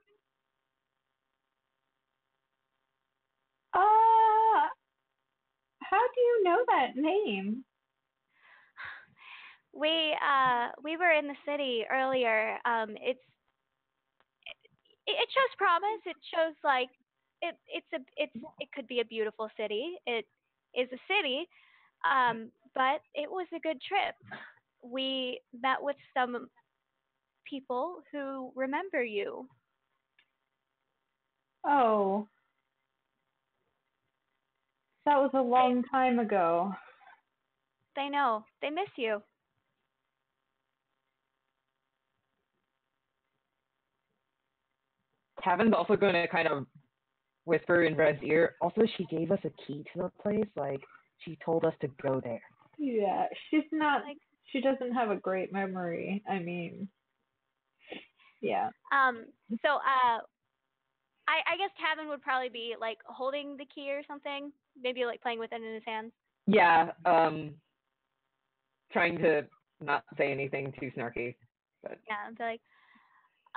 How do you know that name? We were in the city earlier. It shows promise. It shows like it could be a beautiful city. It is a city, but it was a good trip. We met with some people who remember you. Oh, that was a long time ago. They know. They miss you. Tavin's also going to kind of whisper in Red's ear. Also, she gave us a key to the place. Like, she told us to go there. Yeah, she doesn't have a great memory. I mean, yeah. So I guess Tavin would probably be like holding the key or something, maybe like playing with it in his hands. Yeah, trying to not say anything too snarky. But Yeah, and be like,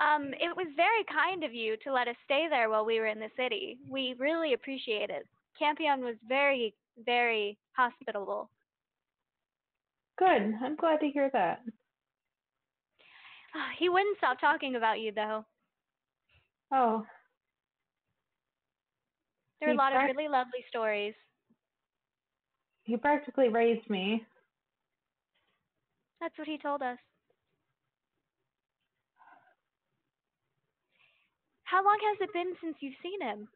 it was very kind of you to let us stay there while we were in the city. We really appreciate it. Campion was very, very hospitable. Good. I'm glad to hear that. He wouldn't stop talking about you, though. Oh. There are a lot of really lovely stories. He practically raised me. That's what he told us. How long has it been since you've seen him?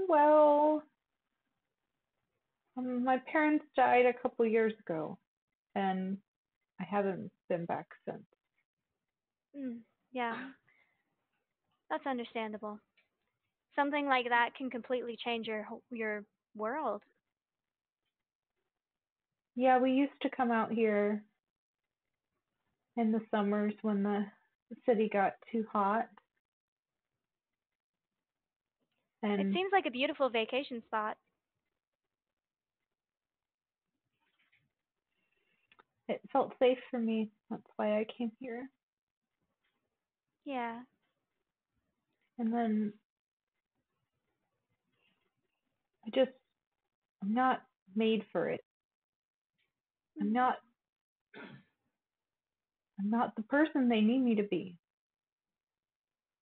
Well, my parents died a couple years ago, and I haven't been back since. Yeah, that's understandable. Something like that can completely change your world. Yeah, we used to come out here in the summers when the city got too hot. And it seems like a beautiful vacation spot. It felt safe for me. That's why I came here. Yeah. And then I'm not made for it. I'm not the person they need me to be.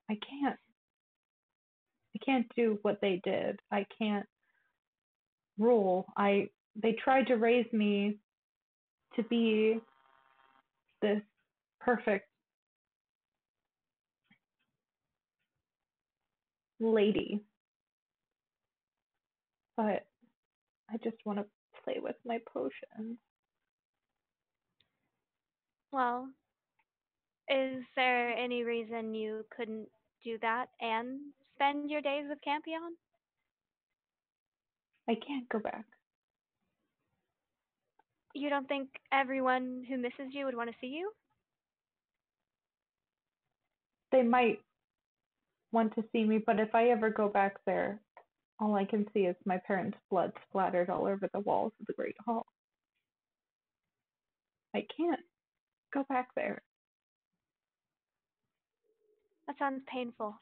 I can't do what they did. I can't rule. They tried to raise me to be this perfect lady, but I just want to play with my potions. Well, is there any reason you couldn't do that and spend your days with Campion? I can't go back. You don't think everyone who misses you would want to see you? They might want to see me, but if I ever go back there, all I can see is my parents' blood splattered all over the walls of the Great Hall. I can't go back there. That sounds painful.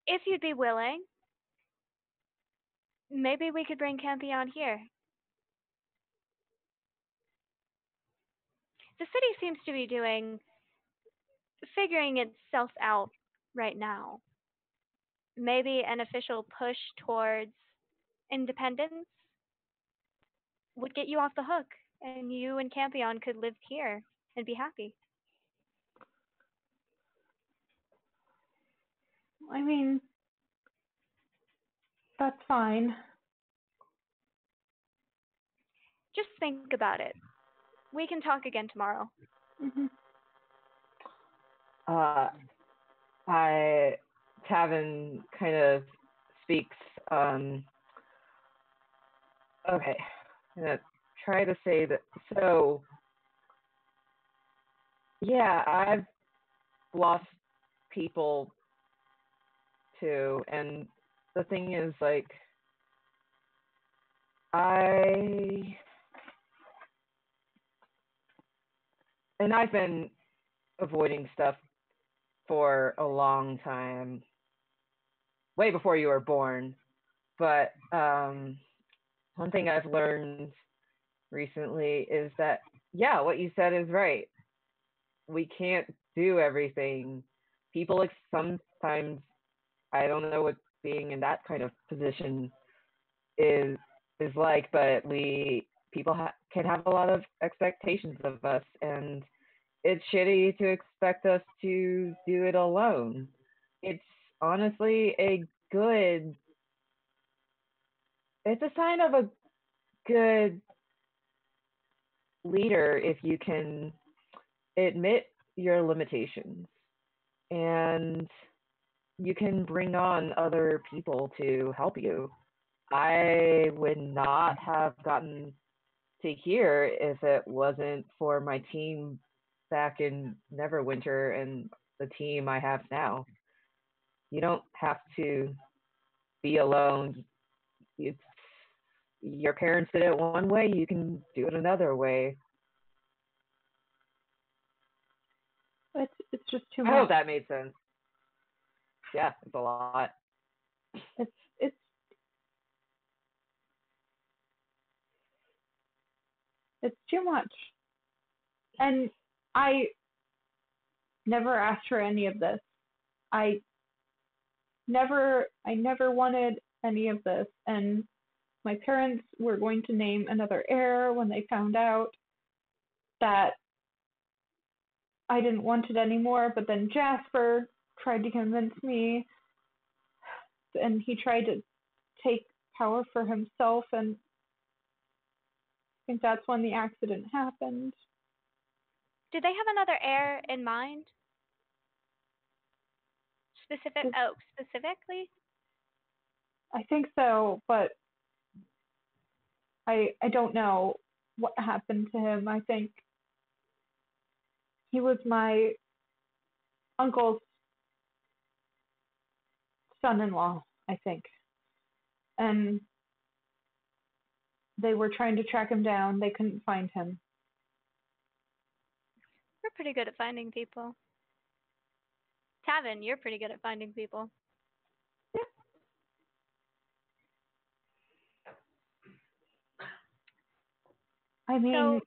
If you'd be willing, maybe we could bring Campion here. The city seems to be figuring itself out right now. Maybe an official push towards independence would get you off the hook, and you and Campion could live here and be happy. I mean, that's fine. Just think about it. We can talk again tomorrow. Mm-hmm. Tavin kind of speaks. Okay, I'm gonna try to say that. So, yeah, I've lost people too, and the thing is, like, I've been avoiding stuff for a long time, way before you were born. But one thing I've learned recently is that, yeah, what you said is right. We can't do everything. People sometimes, I don't know what being in that kind of position is like, but people can have a lot of expectations of us, and it's shitty to expect us to do it alone. It's honestly it's a sign of a good leader if you can admit your limitations and you can bring on other people to help you. I would not have gotten to here if it wasn't for my team back in Neverwinter and the team I have now. You don't have to be alone. It's, your parents did it one way, you can do it another way. It's just too I much. hope that made sense. Yeah, it's a lot. It's it's too much. And I never asked for any of this. I never wanted any of this, and my parents were going to name another heir when they found out that I didn't want it anymore, but then Jasper tried to convince me, and he tried to take power for himself, and I think that's when the accident happened. Did they have another heir in mind? Specifically? I think so, but I don't know what happened to him. I think he was my uncle's son-in-law, I think. And they were trying to track him down. They couldn't find him. We're pretty good at finding people. Tavin, you're pretty good at finding people. Yeah. I mean,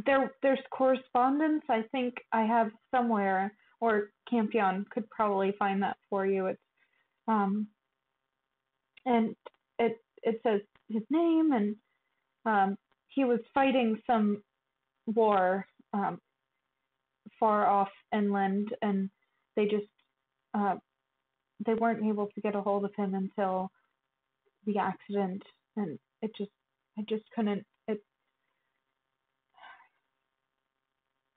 there's correspondence I think I have somewhere, or Campion could probably find that for you. It's and it says his name, and he was fighting some war far off inland, and they just they weren't able to get a hold of him until the accident, and I just couldn't.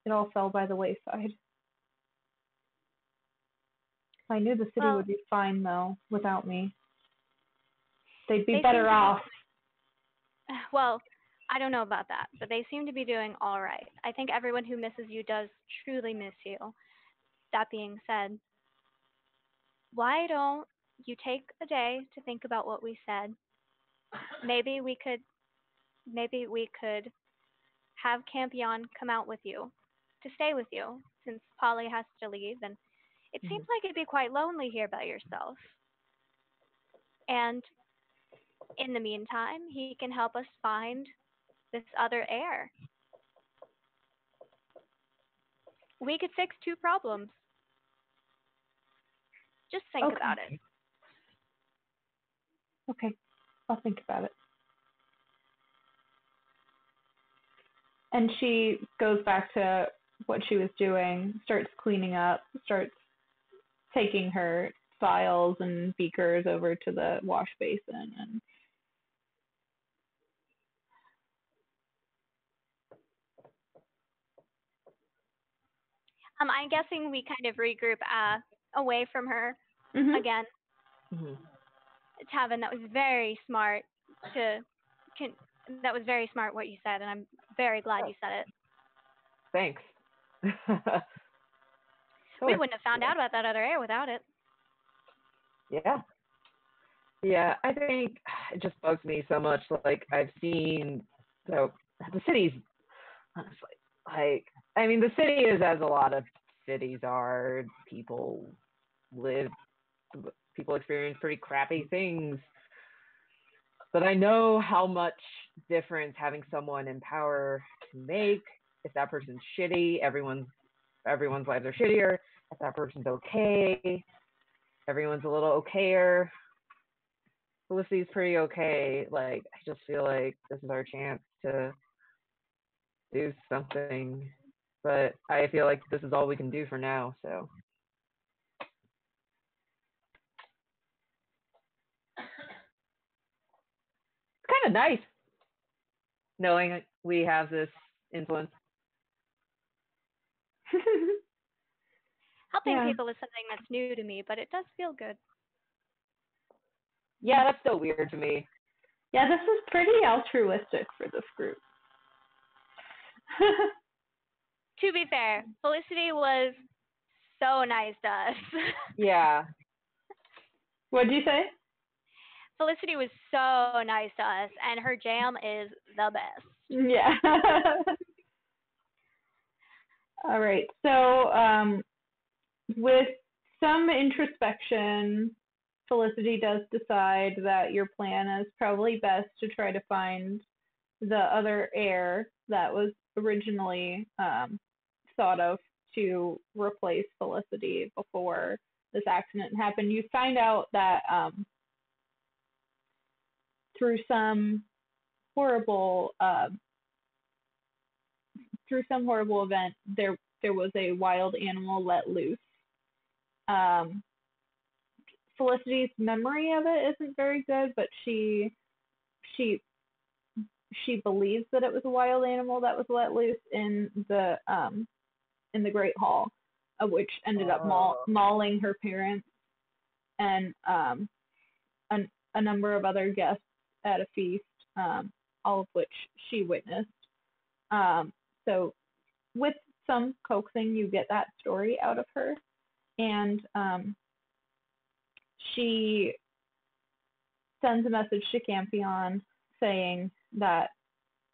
It all fell by the wayside. I knew the city would be fine though without me. They'd be better off. Well, I don't know about that, but they seem to be doing all right. I think everyone who misses you does truly miss you. That being said, why don't you take a day to think about what we said? Maybe we could have Campion come out with you to stay with you since Polly has to leave, and it seems like it'd be quite lonely here by yourself. And in the meantime, he can help us find this other heir. We could fix two problems. Just think about it. Okay, I'll think about it. And she goes back to what she was doing, starts cleaning up, starts taking her files and beakers over to the wash basin. And I'm guessing we kind of regroup away from her again. Tavin, that was very smart that was very smart what you said, and I'm very glad you said it. Thanks. We wouldn't have found out about that other heir without it. Yeah. Yeah, I think it just bugs me so much. Like, I've seen, so the city's, honestly, like, I mean, the city is as a lot of cities are. People experience pretty crappy things. But I know how much difference having someone in power can make. If that person's shitty, everyone's lives are shittier. If that person's okay, everyone's a little okayer. Felicity's pretty okay. Like, I just feel like this is our chance to do something. But I feel like this is all we can do for now, so. It's kind of nice knowing we have this influence. Helping people is something that's new to me, but it does feel good. Yeah, that's still weird to me. Yeah, this is pretty altruistic for this group. To be fair, Felicity was so nice to us. Yeah. What'd you say? Felicity was so nice to us, and her jam is the best. Yeah. All right. So, with some introspection, Felicity does decide that your plan is probably best to try to find the other heir that was originally thought of to replace Felicity before this accident happened. You find out that through some horrible event, there was a wild animal let loose. Felicity's memory of it isn't very good, but she believes that it was a wild animal that was let loose in the Great Hall, which ended up mauling her parents and a number of other guests at a feast, all of which she witnessed. So with some coaxing, you get that story out of her, and she sends a message to Campion saying that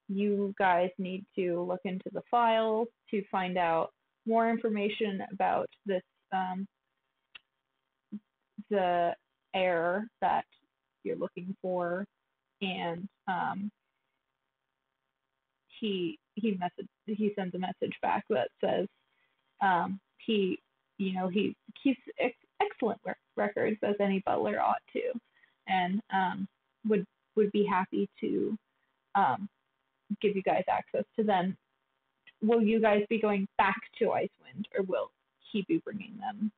you guys need to look into the files to find out more information about this the heir that you're looking for, and he sends a message back that says he keeps excellent records, as any butler ought to, and would be happy to give you guys access to them will you guys be going back to Icewind, or will he be bringing them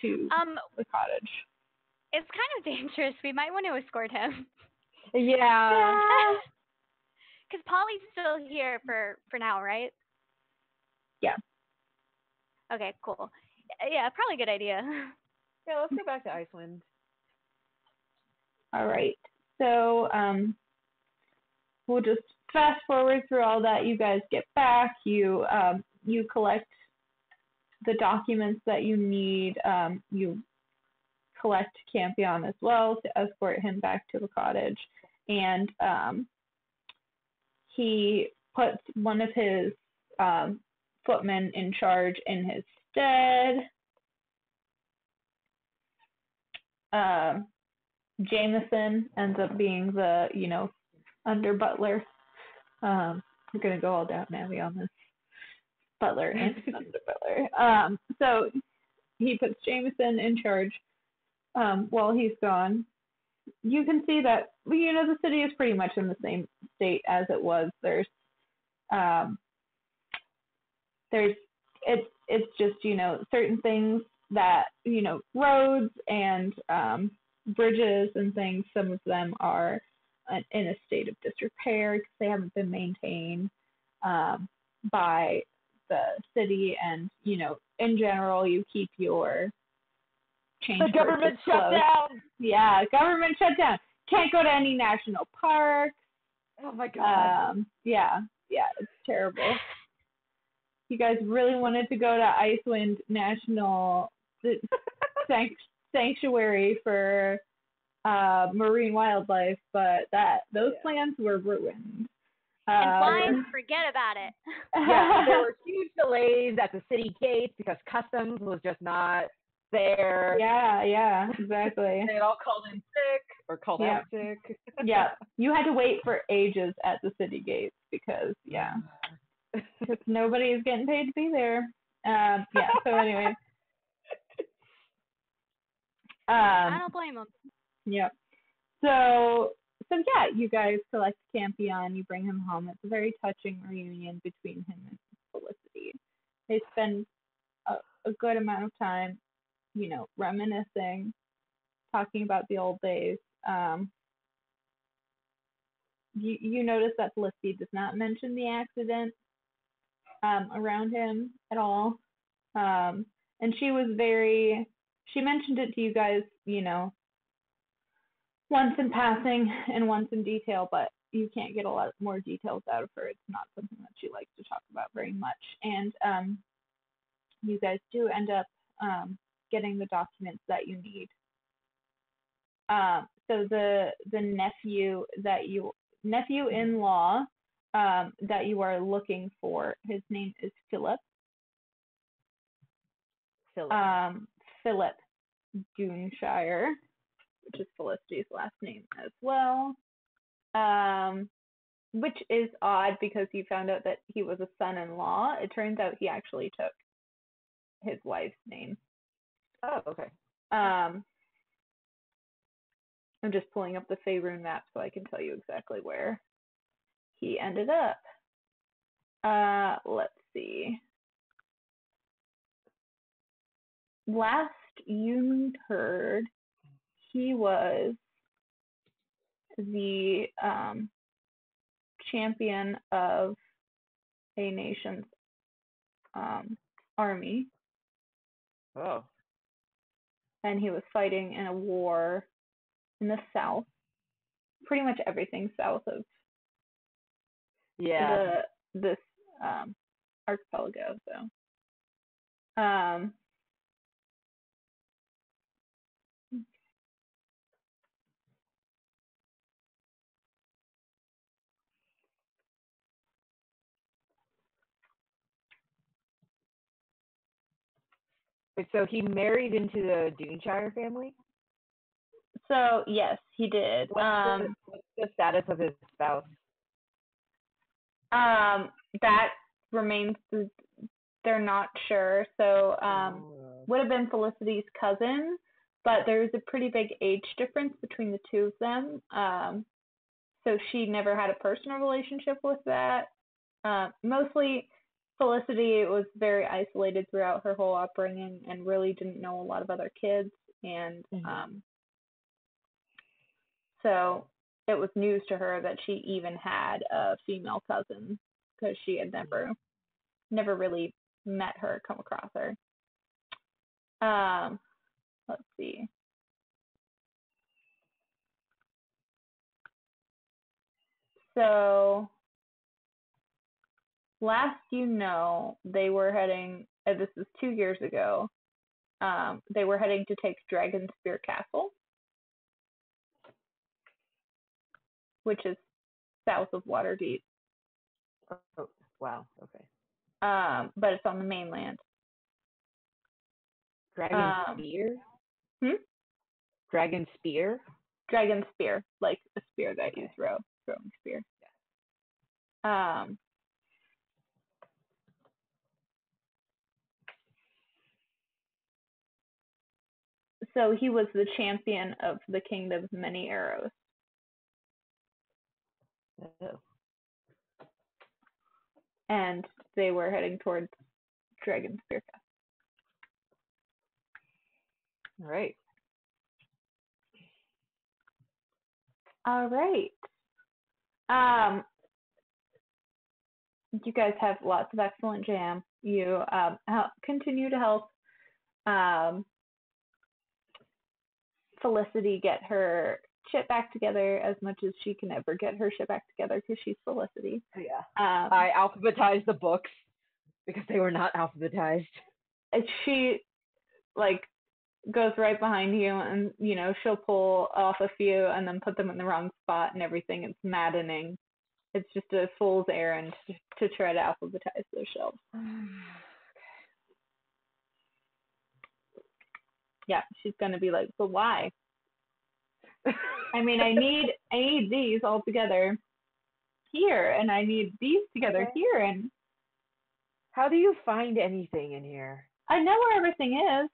to the cottage? It's kind of dangerous. We might want to escort him. Yeah. Because Polly's still here for now, right? Yeah. Okay, cool. Yeah, probably a good idea. Yeah, let's go back to Icewind. All right. So we'll just fast forward through all that. You guys get back. You collect the documents that you need. You collect Campion as well to escort him back to the cottage, and he puts one of his footmen in charge in his stead. Jameson ends up being the, under butler. We're gonna go all down Abby on this. Butler and under butler. So he puts Jameson in charge while he's gone. You can see that the city is pretty much in the same state as it was. It's just certain things that roads and bridges and things. Some of them are in a state of disrepair because they haven't been maintained by the city, and in general you keep your change. The government shut down. Yeah, government shut down. Can't go to any national parks. Oh my god. Yeah, it's terrible. You guys really wanted to go to Icewind National Sanctuary for marine wildlife, but those plans were ruined. And fine, forget about it. Yeah, there were huge delays at the city gates because customs was just not there. Yeah, exactly. They had all called in sick or called out sick. Yeah, you had to wait for ages at the city gates because nobody is getting paid to be there. So anyway. I don't blame them. Yep. So yeah, you guys collect Campion, you bring him home. It's a very touching reunion between him and Felicity. They spend a good amount of time, reminiscing, talking about the old days. You notice that Felicity does not mention the accident around him at all. And she mentioned it to you guys, once in passing and once in detail, but you can't get a lot more details out of her. It's not something that she likes to talk about very much. And you guys do end up getting the documents that you need. So the nephew-in-law that you are looking for, his name is Philip. Philip Doonshire, which is Felicity's last name as well. Which is odd because you found out that he was a son-in-law. It turns out he actually took his wife's name. Oh, okay. I'm just pulling up the Faerun map so I can tell you exactly where he ended up. Let's see. Last you heard, he was the champion of a nation's army. Oh. And he was fighting in a war in the south. Pretty much everything south of this archipelago. So he married into the Doonshire family? So yes, he did. What's the status of his spouse? That remains. They're not sure. So would have been Felicity's cousin, but there's a pretty big age difference between the two of them. So she never had a personal relationship with that Mostly Felicity was very isolated throughout her whole upbringing and really didn't know a lot of other kids. And so it was news to her that she even had a female cousin because she had never really met her, come across her. Let's see. So last they were heading, this is 2 years ago, they were heading to take Dragonspear Castle, which is south of Waterdeep. Oh, wow. Okay. But it's on the mainland. Dragon Spear? Dragon Spear? Dragon Spear, like a spear that you throw, throwing spear. So he was the champion of the Kingdom of Many Arrows. Oh. And they were heading towards Dragonspear Castle. All right. All right. You guys have lots of excellent jam. You continue to help Felicity get her shit back together as much as she can ever get her shit back together because she's Felicity. Yeah. I alphabetized the books because they were not alphabetized. And she goes right behind you, and she'll pull off a few and then put them in the wrong spot and everything. It's maddening. It's just a fool's errand to try to alphabetize those shelves. Yeah, she's gonna be like, but why? I mean, I need these all together here, and I need these together here, and how do you find anything in here? I know where everything is.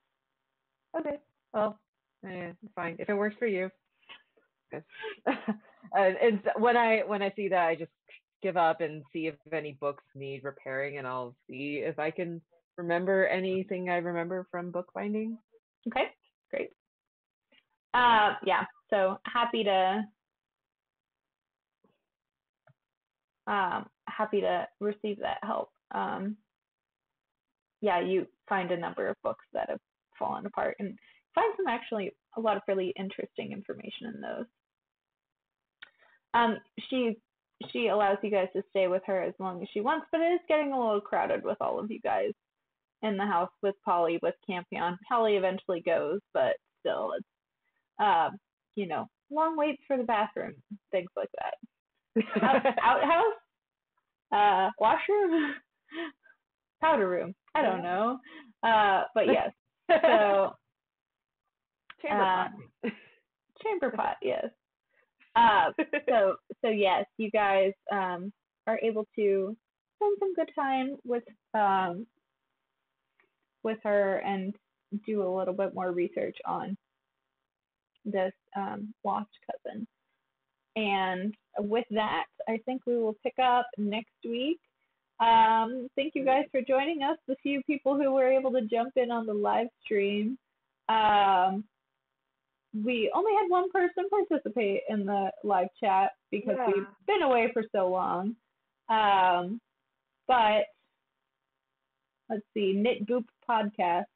Okay. Well, fine. If it works for you. And when I see that, I just give up and see if any books need repairing, and I'll see if I can remember anything I remember from bookbinding. Okay, great. Yeah. So happy to receive that help. Yeah, you find a number of books that have fallen apart, and find a lot of really interesting information in those. She allows you guys to stay with her as long as she wants, but it is getting a little crowded with all of you guys in the house with Polly, with Campion. Polly eventually goes, but still, it's long waits for the bathroom, things like that. Outhouse, washroom, powder room. I don't know, but yes. So chamber pot, yes. So yes, you guys are able to spend some good time with her and do a little bit more research on this lost cousin. And with that, I think we will pick up next week. Thank you guys for joining us, the few people who were able to jump in on the live stream. We only had one person participate in the live chat because we've been away for so long. But let's see, Knit Goop Podcast.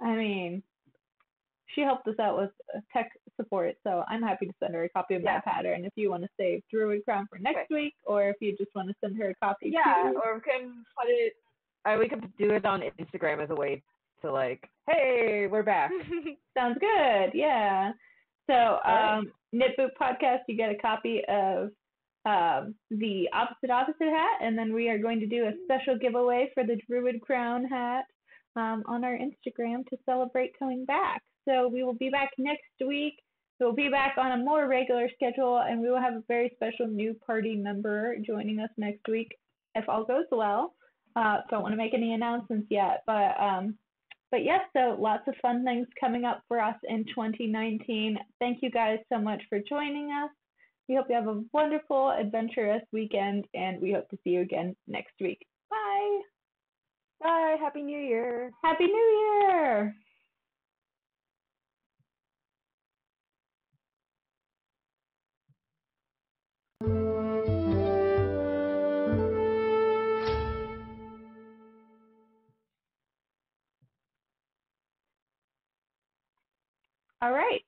I mean, she helped us out with tech support, so I'm happy to send her a copy of that pattern if you want to save Druid Crown for next week, or if you just want to send her a copy. Yeah, or we can put it. We could do it on Instagram as a way to hey, we're back. Sounds good. Yeah. So Knit Boot Podcast, you get a copy of the opposite hat, and then we are going to do a special giveaway for the Druid Crown hat on our Instagram to celebrate coming back. So we will be back next week. We'll be back on a more regular schedule, and we will have a very special new party member joining us next week if all goes well. Don't want to make any announcements yet, but yes, so lots of fun things coming up for us in 2019. Thank you guys so much for joining us. We hope you have a wonderful, adventurous weekend, and we hope to see you again next week. Bye. Bye. Happy New Year. Happy New Year. All right.